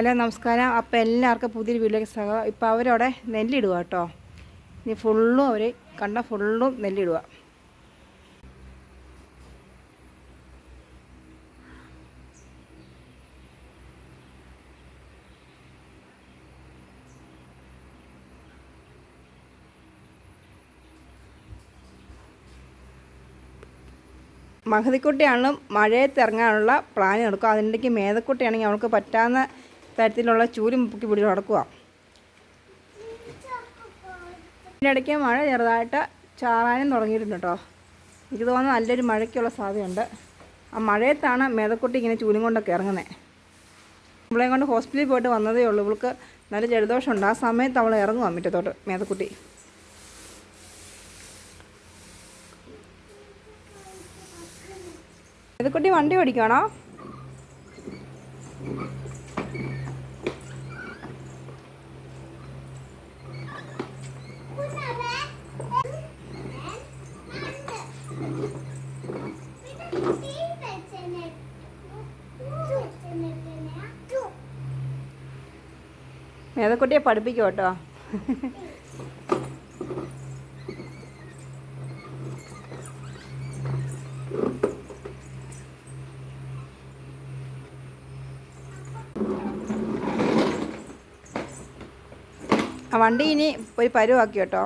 Hello നമസ്കാരം. അപ്പോൾ എല്ലാവർക്കും പുതിയൊരു വീട്ടിലേക്ക് സ്വാഗതം. ഇപ്പോൾ അവരവിടെ നെല്ലിടുക കേട്ടോ. ഇനി ഫുള്ളും അവർ കണ്ട ഫുള്ളും നെല്ലിടുക. മഹതിക്കുട്ടിയാണ് മഴയത്ത് ഇറങ്ങാനുള്ള പ്ലാൻ എടുക്കുക. അതിൻ്റെക്ക് മേതക്കുട്ടിയാണെങ്കിൽ അവൾക്ക് പറ്റാവുന്ന തരത്തിലുള്ള ചൂലും പൊക്കി പിടിച്ച് നടക്കുക. ഇതിനിടയ്ക്ക് മഴ ചെറുതായിട്ട് ചാറാനും തുടങ്ങിയിട്ടുണ്ട് കേട്ടോ. എനിക്ക് തോന്നുന്നു നല്ലൊരു മഴയ്ക്കുള്ള സാധ്യതയുണ്ട്. ആ മഴയത്താണ് മേതക്കുട്ടി ഇങ്ങനെ ചൂലും കൊണ്ടൊക്കെ ഇറങ്ങുന്നത്. ഇവളെയും കൊണ്ട് ഹോസ്പിറ്റലിൽ പോയിട്ട് വന്നതേ ഉള്ളൂ. ഇവൾക്ക് നല്ല ജലദോഷമുണ്ട്. ആ സമയത്ത് അവൾ ഇറങ്ങുക മുറ്റത്തോട്ട് മേതക്കുട്ടി. മേതക്കുട്ടി വണ്ടി ഓടിക്കുകയാണോ? മേതക്കുട്ടിയെ പഠിപ്പിക്കും കേട്ടോ. ആ വണ്ടി ഇനി ഒരു പരുവാക്കി കേട്ടോ.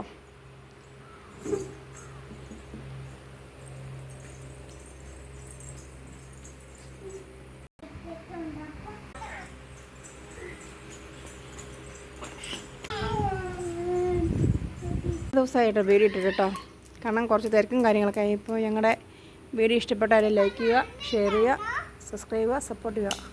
ദിവസമായിട്ട് വീഡിയോ ഇട്ടിട്ട് കേട്ടോ. കാരണം കുറച്ച് തിരക്കും കാര്യങ്ങളൊക്കെ ആയി. ഇപ്പോൾ ഞങ്ങളുടെ വീഡിയോ ഇഷ്ടപ്പെട്ടാലും ലൈക്ക് ചെയ്യുക, ഷെയർ ചെയ്യുക, സബ്സ്ക്രൈബ് ചെയ്യുക, സപ്പോർട്ട് ചെയ്യുക.